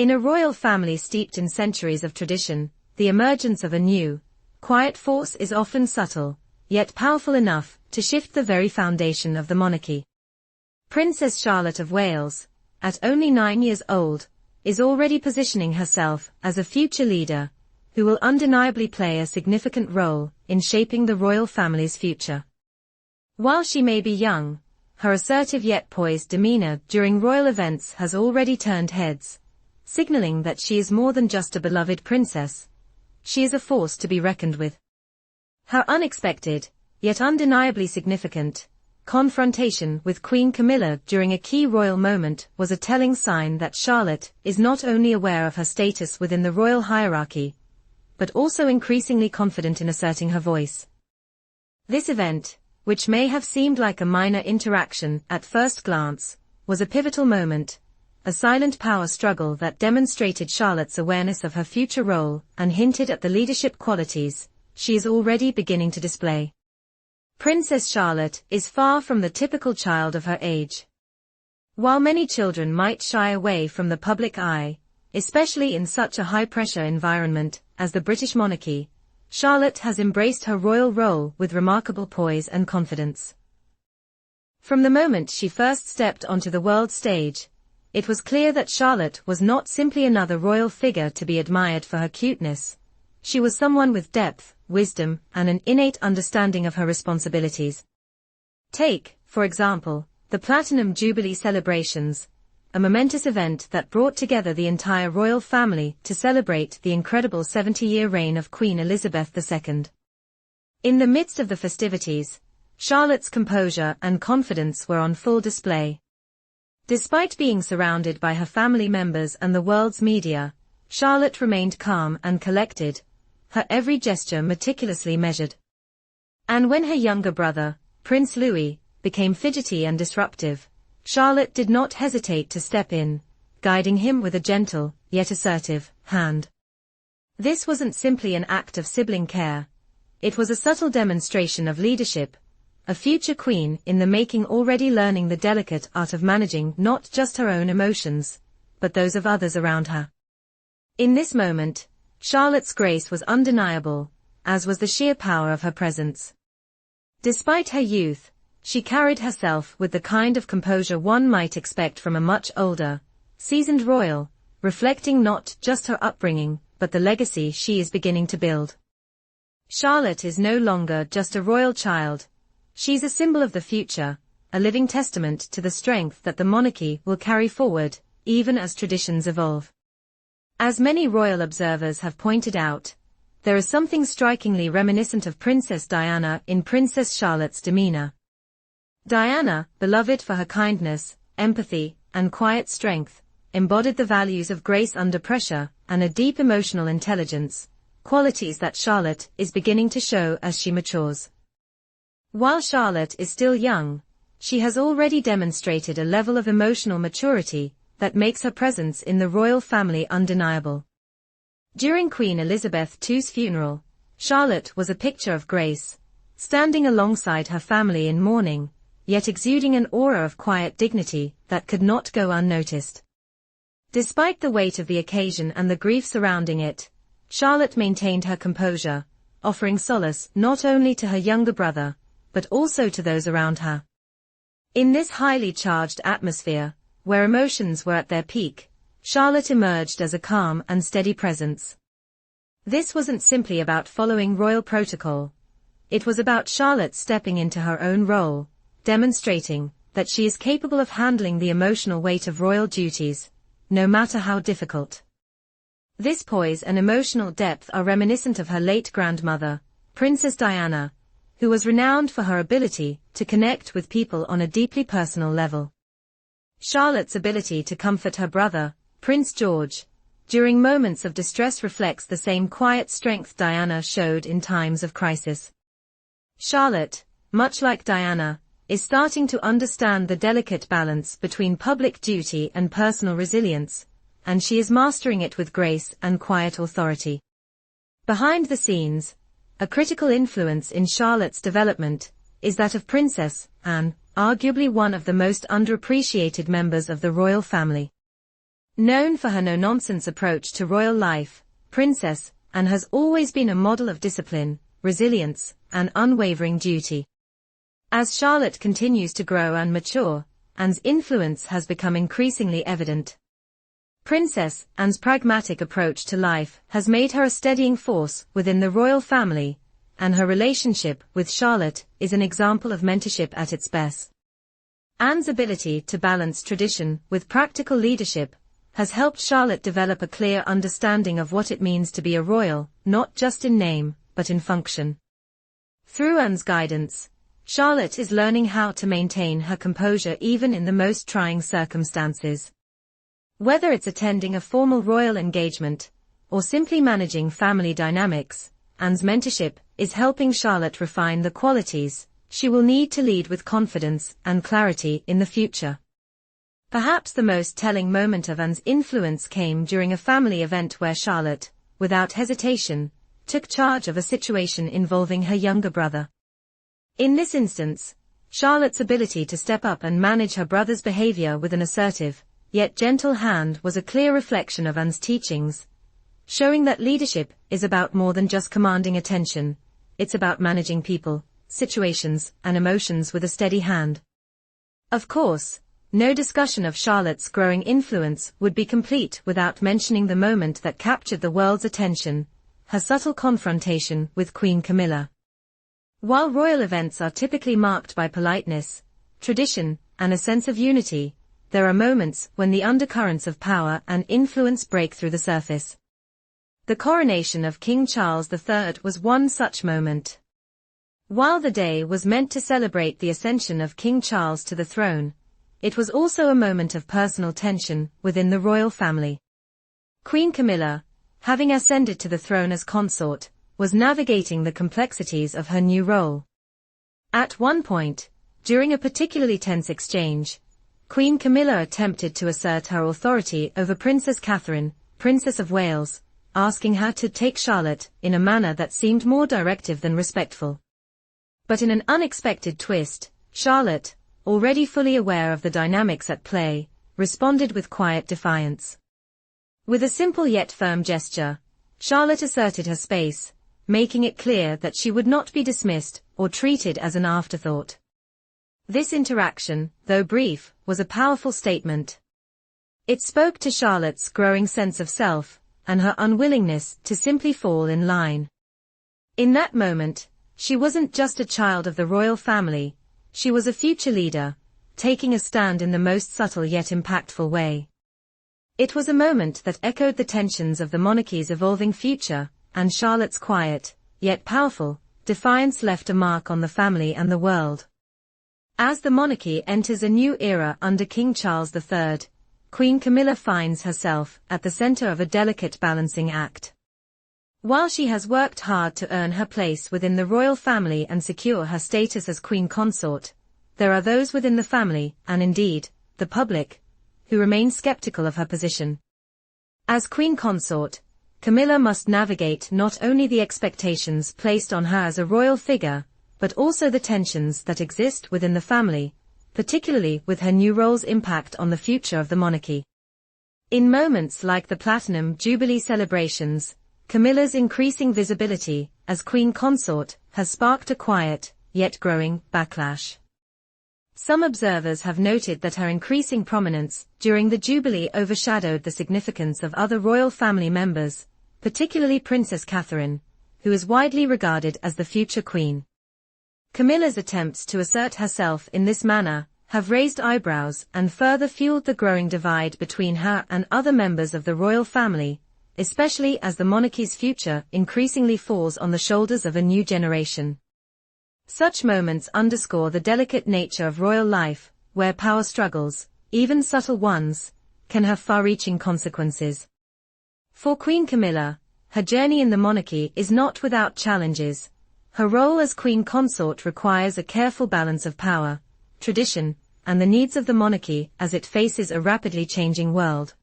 In a royal family steeped in centuries of tradition, the emergence of a new, quiet force is often subtle, yet powerful enough to shift the very foundation of the monarchy. Princess Charlotte of Wales, at only 9 years old, is already positioning herself as a future leader who will undeniably play a significant role in shaping the royal family's future. While she may be young, her assertive yet poised demeanor during royal events has already turned heads, signaling that she is more than just a beloved princess. She is a force to be reckoned with. Her unexpected, yet undeniably significant, confrontation with Queen Camilla during a key royal moment was a telling sign that Charlotte is not only aware of her status within the royal hierarchy, but also increasingly confident in asserting her voice. This event, which may have seemed like a minor interaction at first glance, was a pivotal moment, a silent power struggle that demonstrated Charlotte's awareness of her future role and hinted at the leadership qualities she is already beginning to display. Princess Charlotte is far from the typical child of her age. While many children might shy away from the public eye, especially in such a high-pressure environment as the British monarchy, Charlotte has embraced her royal role with remarkable poise and confidence. From the moment she first stepped onto the world stage, it was clear that Charlotte was not simply another royal figure to be admired for her cuteness. She was someone with depth, wisdom, and an innate understanding of her responsibilities. Take, for example, the Platinum Jubilee celebrations, a momentous event that brought together the entire royal family to celebrate the incredible 70-year reign of Queen Elizabeth II. In the midst of the festivities, Charlotte's composure and confidence were on full display. Despite being surrounded by her family members and the world's media, Charlotte remained calm and collected, her every gesture meticulously measured. And when her younger brother, Prince Louis, became fidgety and disruptive, Charlotte did not hesitate to step in, guiding him with a gentle, yet assertive, hand. This wasn't simply an act of sibling care. It was a subtle demonstration of leadership, a future queen in the making already learning the delicate art of managing not just her own emotions, but those of others around her. In this moment, Charlotte's grace was undeniable, as was the sheer power of her presence. Despite her youth, she carried herself with the kind of composure one might expect from a much older, seasoned royal, reflecting not just her upbringing, but the legacy she is beginning to build. Charlotte is no longer just a royal child. She's a symbol of the future, a living testament to the strength that the monarchy will carry forward, even as traditions evolve. As many royal observers have pointed out, there is something strikingly reminiscent of Princess Diana in Princess Charlotte's demeanor. Diana, beloved for her kindness, empathy, and quiet strength, embodied the values of grace under pressure and a deep emotional intelligence, qualities that Charlotte is beginning to show as she matures. While Charlotte is still young, she has already demonstrated a level of emotional maturity that makes her presence in the royal family undeniable. During Queen Elizabeth II's funeral, Charlotte was a picture of grace, standing alongside her family in mourning, yet exuding an aura of quiet dignity that could not go unnoticed. Despite the weight of the occasion and the grief surrounding it, Charlotte maintained her composure, offering solace not only to her younger brother, but also to those around her. In this highly charged atmosphere, where emotions were at their peak, Charlotte emerged as a calm and steady presence. This wasn't simply about following royal protocol. It was about Charlotte stepping into her own role, demonstrating that she is capable of handling the emotional weight of royal duties, no matter how difficult. This poise and emotional depth are reminiscent of her late grandmother, Princess Diana, who was renowned for her ability to connect with people on a deeply personal level. Charlotte's ability to comfort her brother, Prince George, during moments of distress reflects the same quiet strength Diana showed in times of crisis. Charlotte, much like Diana, is starting to understand the delicate balance between public duty and personal resilience, and she is mastering it with grace and quiet authority. Behind the scenes, a critical influence in Charlotte's development is that of Princess Anne, arguably one of the most underappreciated members of the royal family. Known for her no-nonsense approach to royal life, Princess Anne has always been a model of discipline, resilience, and unwavering duty. As Charlotte continues to grow and mature, Anne's influence has become increasingly evident. Princess Anne's pragmatic approach to life has made her a steadying force within the royal family, and her relationship with Charlotte is an example of mentorship at its best. Anne's ability to balance tradition with practical leadership has helped Charlotte develop a clear understanding of what it means to be a royal, not just in name, but in function. Through Anne's guidance, Charlotte is learning how to maintain her composure even in the most trying circumstances. Whether it's attending a formal royal engagement, or simply managing family dynamics, Anne's mentorship is helping Charlotte refine the qualities she will need to lead with confidence and clarity in the future. Perhaps the most telling moment of Anne's influence came during a family event where Charlotte, without hesitation, took charge of a situation involving her younger brother. In this instance, Charlotte's ability to step up and manage her brother's behavior with an assertive, yet gentle hand was a clear reflection of Anne's teachings, showing that leadership is about more than just commanding attention, it's about managing people, situations, and emotions with a steady hand. Of course, no discussion of Charlotte's growing influence would be complete without mentioning the moment that captured the world's attention, her subtle confrontation with Queen Camilla. While royal events are typically marked by politeness, tradition, and a sense of unity, there are moments when the undercurrents of power and influence break through the surface. The coronation of King Charles III was one such moment. While the day was meant to celebrate the ascension of King Charles to the throne, it was also a moment of personal tension within the royal family. Queen Camilla, having ascended to the throne as consort, was navigating the complexities of her new role. At one point, during a particularly tense exchange, Queen Camilla attempted to assert her authority over Princess Catherine, Princess of Wales, asking her to take Charlotte in a manner that seemed more directive than respectful. But in an unexpected twist, Charlotte, already fully aware of the dynamics at play, responded with quiet defiance. With a simple yet firm gesture, Charlotte asserted her space, making it clear that she would not be dismissed or treated as an afterthought. This interaction, though brief, was a powerful statement. It spoke to Charlotte's growing sense of self, and her unwillingness to simply fall in line. In that moment, she wasn't just a child of the royal family, she was a future leader, taking a stand in the most subtle yet impactful way. It was a moment that echoed the tensions of the monarchy's evolving future, and Charlotte's quiet, yet powerful, defiance left a mark on the family and the world. As the monarchy enters a new era under King Charles III, Queen Camilla finds herself at the center of a delicate balancing act. While she has worked hard to earn her place within the royal family and secure her status as queen consort, there are those within the family, and indeed, the public, who remain skeptical of her position. As queen consort, Camilla must navigate not only the expectations placed on her as a royal figure, but also the tensions that exist within the family, particularly with her new role's impact on the future of the monarchy. In moments like the Platinum Jubilee celebrations, Camilla's increasing visibility as queen consort has sparked a quiet, yet growing, backlash. Some observers have noted that her increasing prominence during the Jubilee overshadowed the significance of other royal family members, particularly Princess Catherine, who is widely regarded as the future queen. Camilla's attempts to assert herself in this manner have raised eyebrows and further fueled the growing divide between her and other members of the royal family, especially as the monarchy's future increasingly falls on the shoulders of a new generation. Such moments underscore the delicate nature of royal life, where power struggles, even subtle ones, can have far-reaching consequences. For Queen Camilla, her journey in the monarchy is not without challenges. Her role as queen consort requires a careful balance of power, tradition, and the needs of the monarchy as it faces a rapidly changing world.